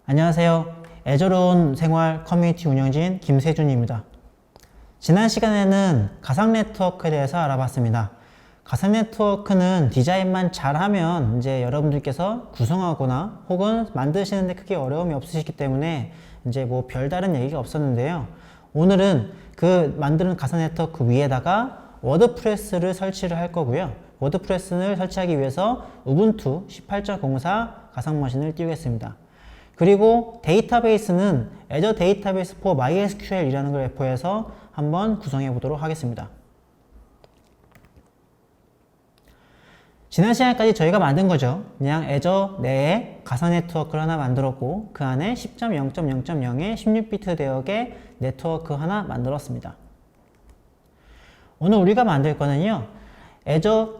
안녕하세요. 애저로운 생활 커뮤니티 운영진 김세준입니다. 지난 시간에는 가상 네트워크에 대해서 알아봤습니다. 가상 네트워크는 디자인만 잘하면 이제 여러분들께서 구성하거나 혹은 만드시는데 크게 어려움이 없으시기 때문에 이제 뭐 별다른 얘기가 없었는데요. 오늘은 그 만드는 가상 네트워크 위에다가 워드프레스를 설치를 할 거고요. 워드프레스를 설치하기 위해서 우분투 18.04 가상 머신을 띄우겠습니다. 그리고 데이터베이스는 Azure Database for MySQL이라는 걸 배포해서 한번 구성해 보도록 하겠습니다. 지난 시간까지 저희가 만든 거죠. 그냥 Azure 내에 가상 네트워크를 하나 만들었고 그 안에 10.0.0.0의 16비트 대역의 네트워크 하나 만들었습니다. 오늘 우리가 만들 거는요. Azure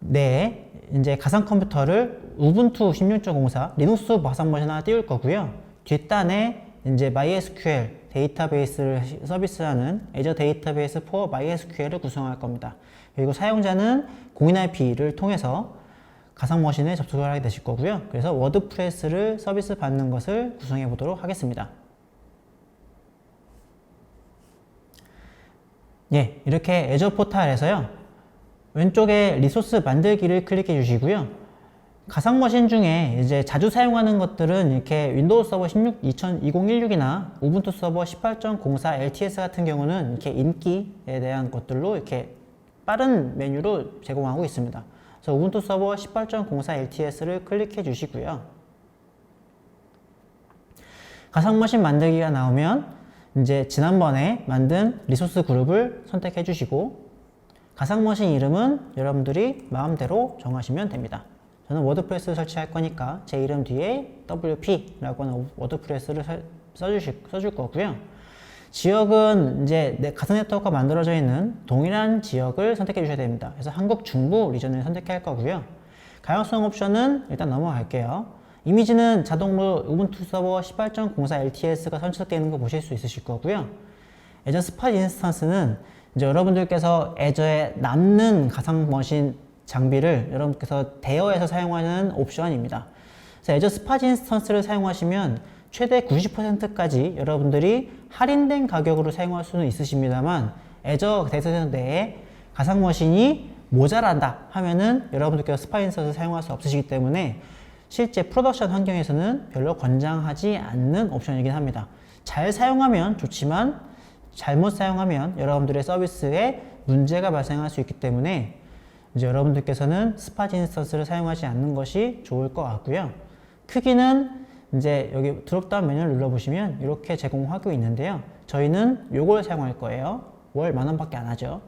내에 이제 가상 컴퓨터를 우분투 16.04 리눅스 가상 머신 하나 띄울 거고요. 뒷단에 이제 MySQL 데이터베이스를 서비스하는 Azure Database for MySQL을 구성할 겁니다. 그리고 사용자는 공인 IP를 통해서 가상 머신에 접속을 하게 되실 거고요. 그래서 워드프레스를 서비스 받는 것을 구성해 보도록 하겠습니다. 예, 이렇게 Azure 포탈에서요. 왼쪽에 리소스 만들기를 클릭해 주시고요. 가상 머신 중에 이제 자주 사용하는 것들은 이렇게 윈도우 서버 2016이나 우분투 서버 18.04 LTS 같은 경우는 이렇게 인기에 대한 것들로 이렇게 빠른 메뉴로 제공하고 있습니다. 그래서 우분투 서버 18.04 LTS를 클릭해 주시고요. 가상 머신 만들기가 나오면 이제 지난번에 만든 리소스 그룹을 선택해 주시고 가상 머신 이름은 여러분들이 마음대로 정하시면 됩니다. 저는 워드프레스를 설치할 거니까 제 이름 뒤에 WP라고 하는 워드프레스를 써줄 거고요. 지역은 이제 가상 네트워크가 만들어져 있는 동일한 지역을 선택해 주셔야 됩니다. 그래서 한국 중부 리전을 선택할 거고요. 가용성 옵션은 일단 넘어갈게요. 이미지는 자동으로 우분투 서버 18.04 LTS가 설치되어 있는 거 보실 수 있으실 거고요. Azure 스팟 인스턴스는 이제 여러분들께서 Azure에 남는 가상 머신 장비를 여러분께서 대여해서 사용하는 옵션입니다. 그래서 Azure 스팟 인스턴스를 사용하시면 최대 90%까지 여러분들이 할인된 가격으로 사용할 수는 있으십니다만 Azure 데이터센터 내에 가상 머신이 모자란다 하면은 여러분들께서 스팟 인스턴스를 사용할 수 없으시기 때문에 실제 프로덕션 환경에서는 별로 권장하지 않는 옵션이긴 합니다. 잘 사용하면 좋지만 잘못 사용하면 여러분들의 서비스에 문제가 발생할 수 있기 때문에 이제 여러분들께서는 스팟 인스턴스를 사용하지 않는 것이 좋을 것 같고요. 크기는 이제 여기 드롭다운 메뉴를 눌러보시면 이렇게 제공하고 있는데요. 저희는 요걸 사용할 거예요. 월 10,000원 밖에 안 하죠.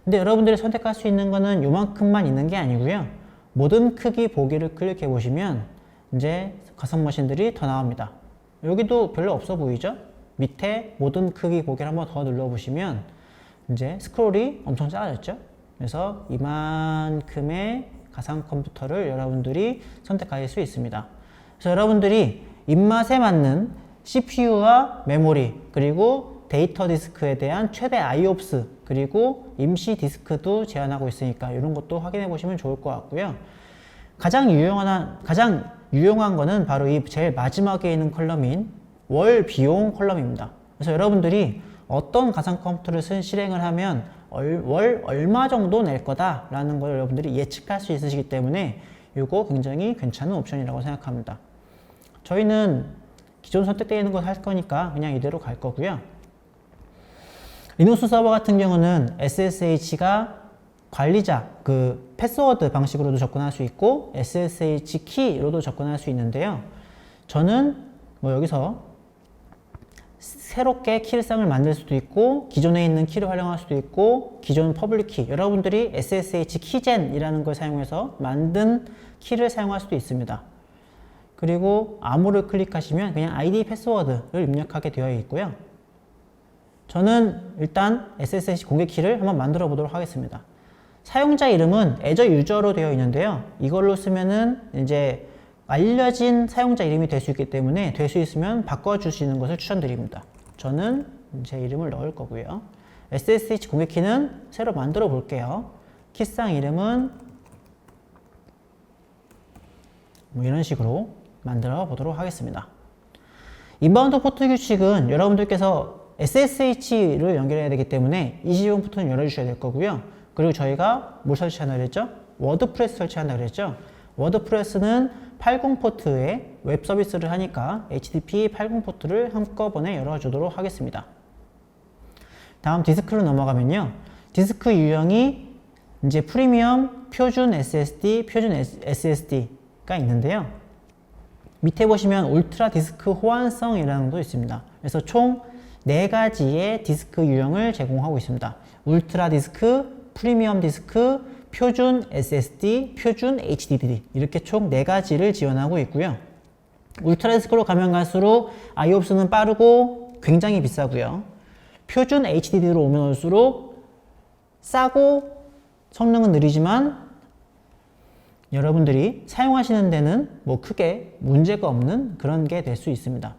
근데 여러분들이 선택할 수 있는 거는 요만큼만 있는 게 아니고요. 모든 크기 보기를 클릭해 보시면 이제 가상 머신들이 더 나옵니다. 여기도 별로 없어 보이죠? 밑에 모든 크기 보기를 한번 더 눌러보시면 이제 스크롤이 엄청 작아졌죠? 그래서 이만큼의 가상 컴퓨터를 여러분들이 선택하실 수 있습니다. 그래서 여러분들이 입맛에 맞는 CPU와 메모리 그리고 데이터 디스크에 대한 최대 IOPS 그리고 임시 디스크도 제한하고 있으니까 이런 것도 확인해 보시면 좋을 것 같고요. 가장 유용한 거는 바로 이 제일 마지막에 있는 컬럼인 월 비용 컬럼입니다. 그래서 여러분들이 어떤 가상 컴퓨터를 실행을 하면 월 얼마 정도 낼 거다라는 걸 여러분들이 예측할 수 있으시기 때문에 이거 굉장히 괜찮은 옵션이라고 생각합니다. 저희는 기존 선택되어 있는 거 할 거니까 그냥 이대로 갈 거고요. 리눅스 서버 같은 경우는 SSH가 관리자 그 패스워드 방식으로도 접근할 수 있고 SSH 키로도 접근할 수 있는데요. 저는 뭐 여기서 새롭게 키를 만들 수도 있고 기존에 있는 키를 활용할 수도 있고 기존 퍼블릭 키 여러분들이 SSH 키젠이라는 걸 사용해서 만든 키를 사용할 수도 있습니다. 그리고 암호를 클릭하시면 그냥 ID 패스워드를 입력하게 되어 있고요. 저는 일단 SSH 공개 키를 한번 만들어 보도록 하겠습니다. 사용자 이름은 Azure 유저로 되어 있는데요. 이걸로 쓰면은 이제 알려진 사용자 이름이 될 수 있기 때문에 될 수 있으면 바꿔주시는 것을 추천드립니다. 저는 제 이름을 넣을 거고요. SSH 공개키는 새로 만들어 볼게요. 키상 이름은 뭐 이런 식으로 만들어 보도록 하겠습니다. 인바운드 포트 규칙은 여러분들께서 SSH를 연결해야 되기 때문에 20번 포트는 열어주셔야 될 거고요. 그리고 저희가 뭘 설치한다 그랬죠? 워드프레스 설치한다 그랬죠? 워드프레스는 80 포트에 웹 서비스를 하니까 HTTP 80 포트를 한꺼번에 열어주도록 하겠습니다. 다음 디스크로 넘어가면요. 디스크 유형이 이제 프리미엄, 표준 SSD, 표준 SSD가 있는데요. 밑에 보시면 울트라 디스크 호환성이라는 것도 있습니다. 그래서 총 4가지의 디스크 유형을 제공하고 있습니다. 울트라 디스크, 프리미엄 디스크, 표준 SSD, 표준 HDD 이렇게 총 4가지를 지원하고 있고요. 울트라 디스크로 가면 갈수록 IOPS는 빠르고 굉장히 비싸고요. 표준 HDD로 오면 올수록 싸고 성능은 느리지만 여러분들이 사용하시는 데는 뭐 크게 문제가 없는 그런 게 될 수 있습니다.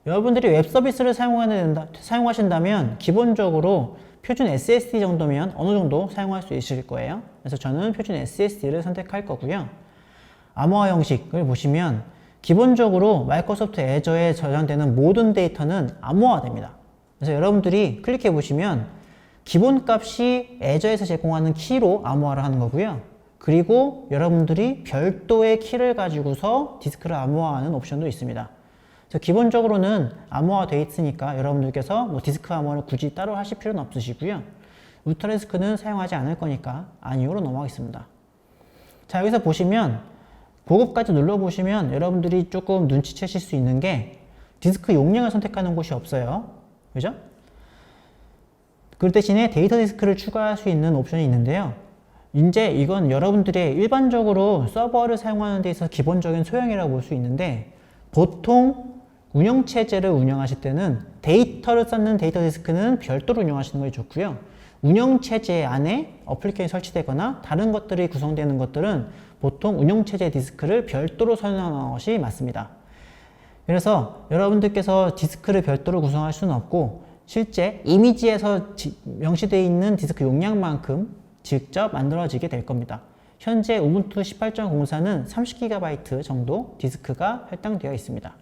여러분들이 웹 서비스를 사용하신다면 기본적으로 표준 SSD 정도면 어느 정도 사용할 수 있을 거예요. 그래서 저는 표준 SSD를 선택할 거고요. 암호화 형식을 보시면 기본적으로 마이크로소프트 애저에 저장되는 모든 데이터는 암호화됩니다. 그래서 여러분들이 클릭해 보시면 기본값이 애저에서 제공하는 키로 암호화를 하는 거고요. 그리고 여러분들이 별도의 키를 가지고서 디스크를 암호화하는 옵션도 있습니다. 그래서 기본적으로는 암호화 되어 있으니까 여러분들께서 뭐 디스크 암호화를 굳이 따로 하실 필요는 없으시고요. 울트라 디스크는 사용하지 않을 거니까 아니오로 넘어가겠습니다. 자, 여기서 보시면 그것까지 눌러보시면 여러분들이 조금 눈치채실 수 있는 게 디스크 용량을 선택하는 곳이 없어요. 그죠? 그 대신에 데이터 디스크를 추가할 수 있는 옵션이 있는데요. 이제 이건 여러분들의 일반적으로 서버를 사용하는 데 있어서 기본적인 소형이라고 볼 수 있는데 보통 운영체제를 운영하실 때는 데이터를 쌓는 데이터 디스크는 별도로 운영하시는 것이 좋고요. 운영체제 안에 어플리케이션이 설치되거나 다른 것들이 구성되는 것들은 보통 운영체제 디스크를 별도로 설정하는 것이 맞습니다. 그래서 여러분들께서 디스크를 별도로 구성할 수는 없고 실제 이미지에서 명시되어 있는 디스크 용량만큼 직접 만들어지게 될 겁니다. 현재 우분투 18.04는 30GB 정도 디스크가 할당되어 있습니다.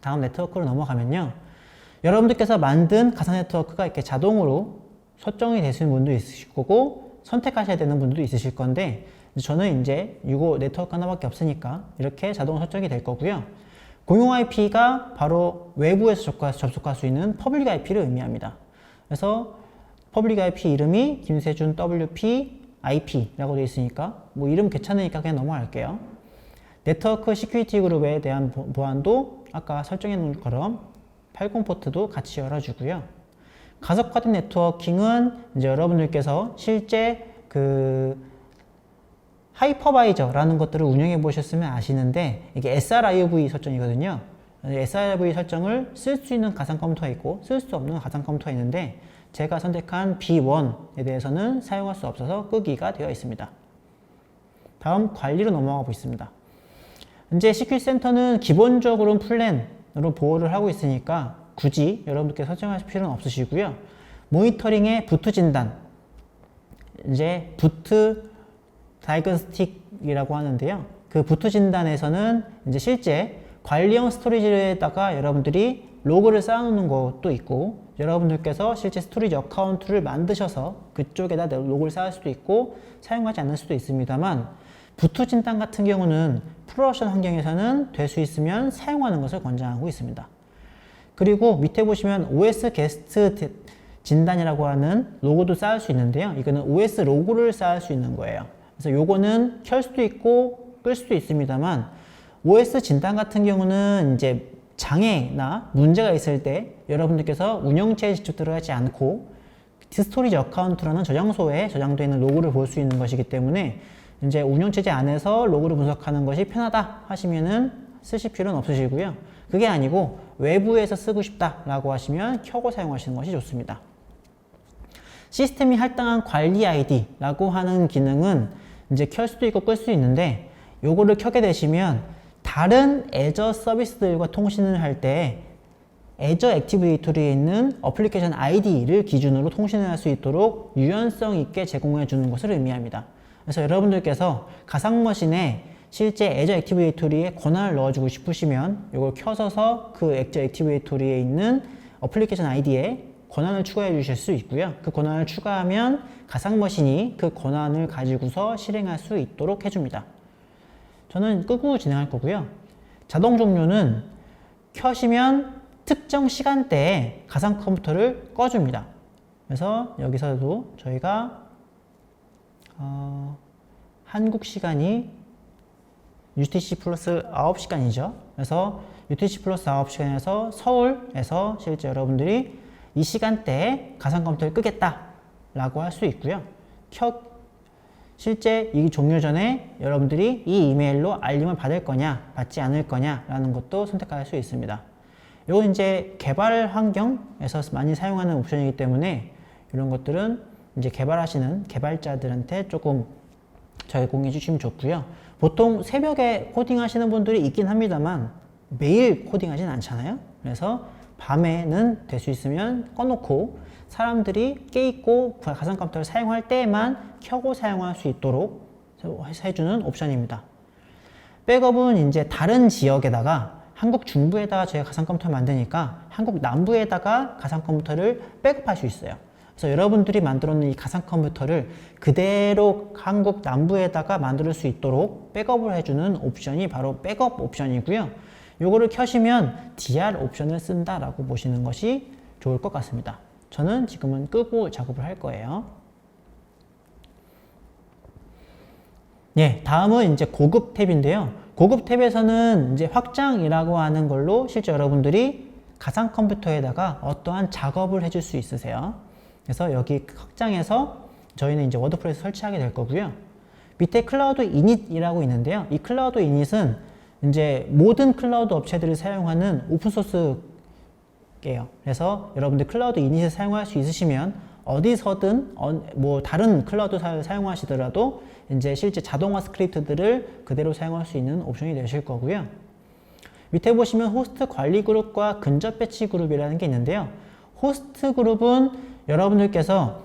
다음 네트워크로 넘어가면요. 여러분들께서 만든 가상 네트워크가 이렇게 자동으로 설정이 되시는 분도 있으실 거고 선택하셔야 되는 분들도 있으실 건데 저는 이제 이거 네트워크 하나밖에 없으니까 이렇게 자동 설정이 될 거고요. 공용 IP가 바로 외부에서 접속할 수 있는 퍼블릭 IP를 의미합니다. 그래서 퍼블릭 IP 이름이 김세준 WP IP라고 되어 있으니까 뭐 이름 괜찮으니까 그냥 넘어갈게요. 네트워크 시큐리티 그룹에 대한 보안도 아까 설정해 놓은 것처럼 80 포트도 같이 열어주고요. 가속화된 네트워킹은 이제 여러분들께서 실제 그 하이퍼바이저라는 것들을 운영해 보셨으면 아시는데 이게 sRIOV 설정이거든요. sRIOV 설정을 쓸 수 있는 가상 컴퓨터가 있고 쓸 수 없는 가상 컴퓨터가 있는데 제가 선택한 B1에 대해서는 사용할 수 없어서 끄기가 되어 있습니다. 다음 관리로 넘어가 보겠습니다. 이제 시큐리티 센터는 기본적으로는 플랜으로 보호를 하고 있으니까 굳이 여러분들께 설정하실 필요는 없으시고요. 모니터링의 부트 진단, 이제 부트 다이그노스틱이라고 하는데요. 그 부트 진단에서는 이제 실제 관리형 스토리지에다가 여러분들이 로그를 쌓아놓는 것도 있고 여러분들께서 실제 스토리지 어카운트를 만드셔서 그쪽에다 로그를 쌓을 수도 있고 사용하지 않을 수도 있습니다만 부트 진단 같은 경우는 프로덕션 환경에서는 될 수 있으면 사용하는 것을 권장하고 있습니다. 그리고 밑에 보시면 OS 게스트 진단이라고 하는 로고도 쌓을 수 있는데요. 이거는 OS 로고를 쌓을 수 있는 거예요. 그래서 요거는 켤 수도 있고 끌 수도 있습니다만 OS 진단 같은 경우는 이제 장애나 문제가 있을 때 여러분들께서 운영체에 직접 들어가지 않고 스토리지 어카운트라는 저장소에 저장되어 있는 로그를 볼 수 있는 것이기 때문에 이제 운영체제 안에서 로그를 분석하는 것이 편하다 하시면은 쓰실 필요는 없으시고요. 그게 아니고 외부에서 쓰고 싶다라고 하시면 켜고 사용하시는 것이 좋습니다. 시스템이 할당한 관리 ID라고 하는 기능은 이제 켤 수도 있고 끌 수도 있는데 요거를 켜게 되시면 다른 애저 서비스들과 통신을 할 때 애저 액티브 디렉토리에 있는 어플리케이션 ID를 기준으로 통신을 할 수 있도록 유연성 있게 제공해 주는 것을 의미합니다. 그래서 여러분들께서 가상머신에 실제 애저 액티브 디렉토리에 권한을 넣어주고 싶으시면 이걸 켜서서 그 애저 액티브 디렉토리에 있는 어플리케이션 아이디에 권한을 추가해 주실 수 있고요. 그 권한을 추가하면 가상머신이 그 권한을 가지고서 실행할 수 있도록 해줍니다. 저는 끄고 진행할 거고요. 자동 종료는 켜시면 특정 시간대에 가상 컴퓨터를 꺼줍니다. 그래서 여기서도 저희가 한국 시간이 UTC 플러스 9시간이죠. 그래서 UTC 플러스 9시간에서 서울에서 실제 여러분들이 이 시간대에 가상 컴퓨터를 끄겠다 라고 할 수 있고요. 실제 이 종료 전에 여러분들이 이 이메일로 알림을 받을 거냐 받지 않을 거냐 라는 것도 선택할 수 있습니다. 이건 이제 개발 환경에서 많이 사용하는 옵션이기 때문에 이런 것들은 이제 개발하시는 개발자들한테 조금 제공해 주시면 좋고요. 보통 새벽에 코딩 하시는 분들이 있긴 합니다만 매일 코딩 하진 않잖아요. 그래서 밤에는 될 수 있으면 꺼놓고 사람들이 깨있고 가상 컴퓨터를 사용할 때에만 켜고 사용할 수 있도록 해주는 옵션입니다. 백업은 이제 다른 지역에다가 한국 중부에다가 저희가 가상 컴퓨터를 만드니까 한국 남부에다가 가상 컴퓨터를 백업할 수 있어요. 그래서 여러분들이 만들어 놓은 이 가상 컴퓨터를 그대로 한국 남부에다가 만들 수 있도록 백업을 해주는 옵션이 바로 백업 옵션이고요. 요거를 켜시면 DR 옵션을 쓴다라고 보시는 것이 좋을 것 같습니다. 저는 지금은 끄고 작업을 할 거예요. 예, 다음은 이제 고급 탭인데요. 고급 탭에서는 이제 확장이라고 하는 걸로 실제 여러분들이 가상 컴퓨터에다가 어떠한 작업을 해줄 수 있으세요. 그래서 여기 확장에서 저희는 이제 워드프레스 설치하게 될 거고요. 밑에 클라우드 이닛이라고 있는데요. 이 클라우드 이닛은 이제 모든 클라우드 업체들이 사용하는 오픈소스예요. 그래서 여러분들 클라우드 이닛을 사용할 수 있으시면 어디서든 뭐 다른 클라우드를 사용하시더라도 이제 실제 자동화 스크립트들을 그대로 사용할 수 있는 옵션이 되실 거고요. 밑에 보시면 호스트 관리 그룹과 근접 배치 그룹이라는 게 있는데요. 호스트 그룹은 여러분들께서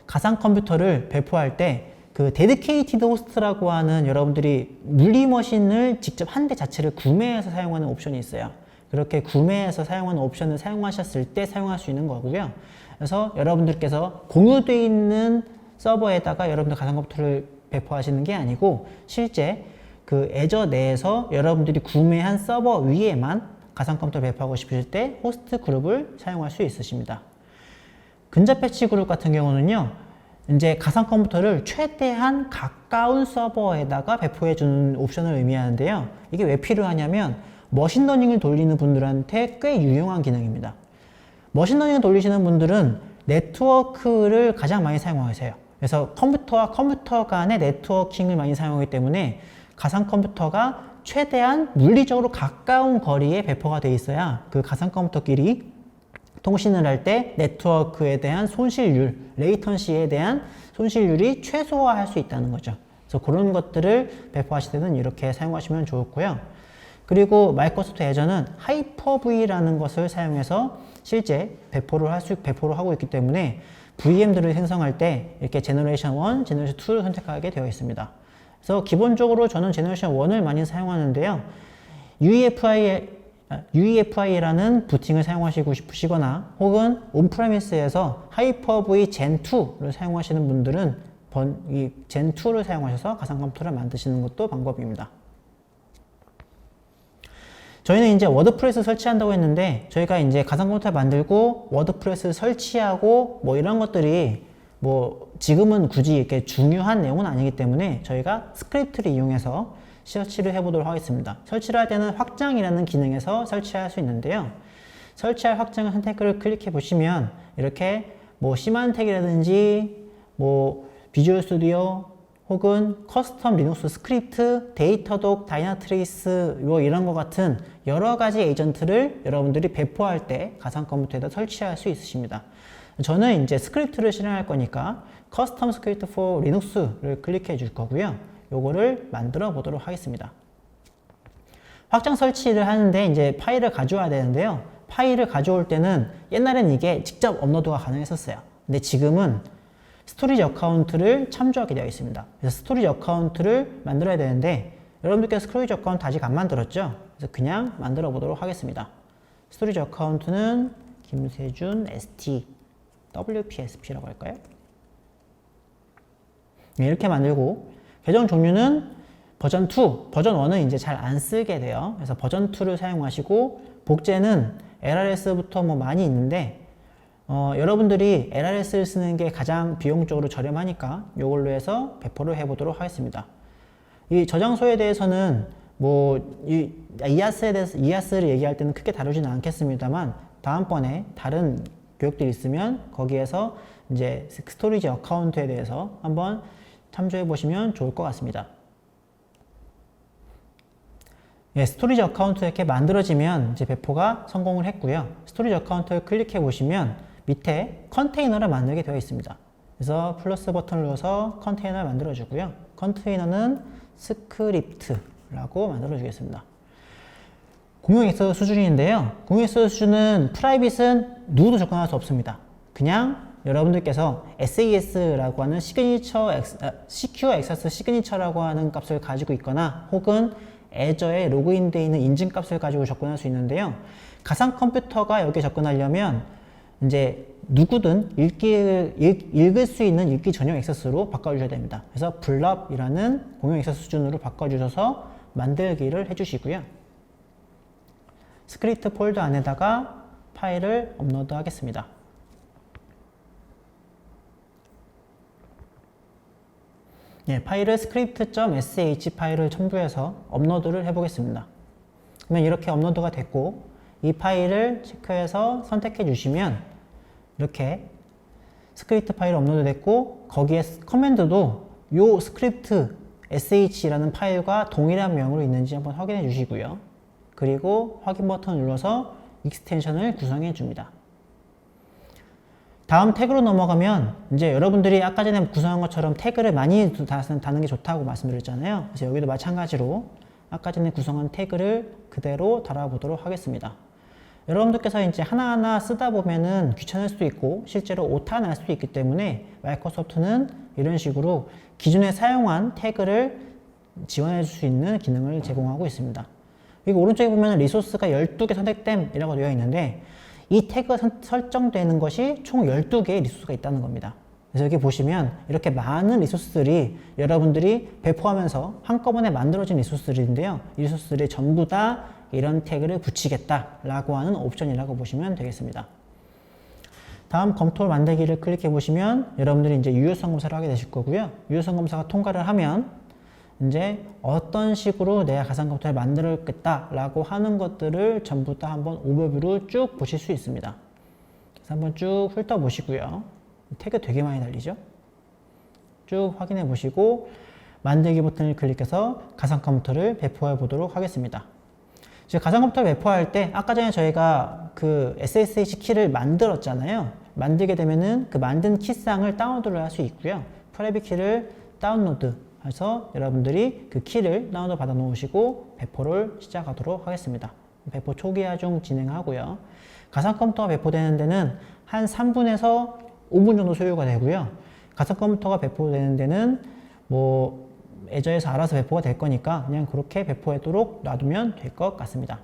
가상 컴퓨터를 배포할 때 그 데디케이티드 호스트라고 하는 여러분들이 물리 머신을 직접 한 대 자체를 구매해서 사용하는 옵션이 있어요. 그렇게 구매해서 사용하는 옵션을 사용하셨을 때 사용할 수 있는 거고요. 그래서 여러분들께서 공유되어 있는 서버에다가 여러분들 가상 컴퓨터를 배포하시는 게 아니고 실제 그 애저 내에서 여러분들이 구매한 서버 위에만 가상 컴퓨터를 배포하고 싶으실 때 호스트 그룹을 사용할 수 있으십니다. 근접 배치 그룹 같은 경우는요. 이제 가상 컴퓨터를 최대한 가까운 서버에다가 배포해주는 옵션을 의미하는데요. 이게 왜 필요하냐면 머신러닝을 돌리는 분들한테 꽤 유용한 기능입니다. 머신러닝을 돌리시는 분들은 네트워크를 가장 많이 사용하세요. 그래서 컴퓨터와 컴퓨터 간의 네트워킹을 많이 사용하기 때문에 가상 컴퓨터가 최대한 물리적으로 가까운 거리에 배포가 돼 있어야 그 가상 컴퓨터끼리 통신을 할 때 네트워크에 대한 손실률, 레이턴시에 대한 손실률이 최소화할 수 있다는 거죠. 그래서 그런 것들을 배포하실 때는 이렇게 사용하시면 좋고요. 그리고 마이크로소프트 애저는 하이퍼V라는 것을 사용해서 실제 배포를 하고 있기 때문에 VM들을 생성할 때 이렇게 제너레이션 1, 제너레이션 2를 선택하게 되어 있습니다. 그래서 기본적으로 저는 제너레이션 1을 많이 사용하는데요. UEFI라는 부팅을 사용하시고 싶으시거나 혹은 온프레미스에서 하이퍼V 젠2를 사용하시는 분들은 이 젠2를 사용하셔서 가상 컴퓨터를 만드시는 것도 방법입니다. 저희는 이제 워드프레스 설치한다고 했는데 저희가 이제 가상 컴퓨터 만들고 워드프레스 설치하고 뭐 이런 것들이 뭐 지금은 굳이 이렇게 중요한 내용은 아니기 때문에 저희가 스크립트를 이용해서 설치를 해보도록 하겠습니다. 설치를 할 때는 확장이라는 기능에서 설치할 수 있는데요. 설치할 확장을 선택을 클릭해 보시면 이렇게 뭐 시만텍이라든지 뭐 비주얼 스튜디오 혹은 커스텀 리눅스 스크립트, 데이터독, 다이나트레이스 뭐 이런 것 같은 여러 가지 에이전트를 여러분들이 배포할 때 가상 컴퓨터에다 설치할 수 있으십니다. 저는 이제 스크립트를 실행할 거니까 커스텀 스크립트 for 리눅스를 클릭해 줄 거고요. 요거를 만들어 보도록 하겠습니다. 확장 설치를 하는데 이제 파일을 가져와야 되는데요. 파일을 가져올 때는 옛날에는 이게 직접 업로드가 가능했었어요. 근데 지금은 스토리지 어카운트를 참조하게 되어 있습니다. 그래서 스토리지 어카운트를 만들어야 되는데 여러분들께서 스토리지 어카운트 아직 안 만들었죠? 그래서 그냥 만들어 보도록 하겠습니다. 스토리지 어카운트는 김세준 ST WPSP라고 할까요? 네, 이렇게 만들고 계정 종류는 버전 2, 버전 1은 이제 잘 안 쓰게 돼요. 그래서 버전 2를 사용하시고 복제는 LRS부터 뭐 많이 있는데 여러분들이 LRS를 쓰는 게 가장 비용적으로 저렴하니까 이걸로 해서 배포를 해보도록 하겠습니다. 이 저장소에 대해서는 뭐 이아스에 대해서 이아스를 얘기할 때는 크게 다루지는 않겠습니다만 다음번에 다른 교육들이 있으면 거기에서 이제 스토리지 어카운트에 대해서 한번 참조해 보시면 좋을 것 같습니다. 예, 스토리지 어카운트 이렇게 만들어지면 이제 배포가 성공을 했고요. 스토리지 어카운트를 클릭해 보시면 밑에 컨테이너를 만들게 되어 있습니다. 그래서 플러스 버튼을 눌러서 컨테이너를 만들어 주고요. 컨테이너는 스크립트라고 만들어 주겠습니다. 공용 액세스 수준인데요. 공용 액세스 수준은 프라이빗은 누구도 접근할 수 없습니다. 그냥 여러분들께서 SAS라고 하는 시큐어 액세스 시그니처라고 하는 값을 가지고 있거나 혹은 애저에 로그인되어 있는 인증값을 가지고 접근할 수 있는데요. 가상 컴퓨터가 여기에 접근하려면 이제 누구든 읽을 수 있는 읽기 전용 액세스로 바꿔주셔야 됩니다. 그래서 블럽이라는 공용 액세스 수준으로 바꿔주셔서 만들기를 해주시고요. 스크립트 폴더 안에다가 파일을 업로드 하겠습니다. 예, 파일을 script.sh 파일을 첨부해서 업로드를 해보겠습니다. 그러면 이렇게 업로드가 됐고 이 파일을 체크해서 선택해 주시면 이렇게 스크립트 파일이 업로드 됐고 거기에 커맨드도 요 스크립트 sh라는 파일과 동일한 명으로 있는지 한번 확인해 주시고요. 그리고 확인 버튼을 눌러서 익스텐션을 구성해 줍니다. 다음 태그로 넘어가면 이제 여러분들이 아까 전에 구성한 것처럼 태그를 많이 다는 게 좋다고 말씀드렸잖아요. 그래서 여기도 마찬가지로 아까 전에 구성한 태그를 그대로 달아보도록 하겠습니다. 여러분들께서 이제 하나하나 쓰다 보면은 귀찮을 수도 있고 실제로 오타 날 수도 있기 때문에 마이크로소프트는 이런 식으로 기존에 사용한 태그를 지원해 줄 수 있는 기능을 제공하고 있습니다. 그리고 오른쪽에 보면 리소스가 12개 선택됨이라고 되어 있는데 이 태그가 설정되는 것이 총 12개의 리소스가 있다는 겁니다. 그래서 여기 보시면 이렇게 많은 리소스들이 여러분들이 배포하면서 한꺼번에 만들어진 리소스들인데요. 이 리소스들이 전부 다 이런 태그를 붙이겠다라고 하는 옵션이라고 보시면 되겠습니다. 다음 검토 만들기를 클릭해 보시면 여러분들이 이제 유효성 검사를 하게 되실 거고요. 유효성 검사가 통과를 하면 이제 어떤 식으로 내가 가상 컴퓨터를 만들었겠다라고 하는 것들을 전부 다 한번 오버뷰로 쭉 보실 수 있습니다. 그래서 한번 쭉 훑어보시고요. 태그 되게 많이 달리죠? 쭉 확인해 보시고 만들기 버튼을 클릭해서 가상 컴퓨터를 배포해 보도록 하겠습니다. 이제 가상 컴퓨터를 배포할 때 아까 전에 저희가 그 SSH 키를 만들었잖아요. 만들게 되면은 그 만든 키상을 다운로드를 할 수 있고요. 프라이빗 키를 다운로드 해서 여러분들이 그 키를 다운로드 받아 놓으시고 배포를 시작하도록 하겠습니다. 배포 초기화 중 진행하고요. 가상 컴퓨터가 배포되는 데는 한 3분에서 5분 정도 소요가 되고요. 가상 컴퓨터가 배포되는 데는 뭐 애저에서 알아서 배포가 될 거니까 그냥 그렇게 배포하도록 놔두면 될 것 같습니다.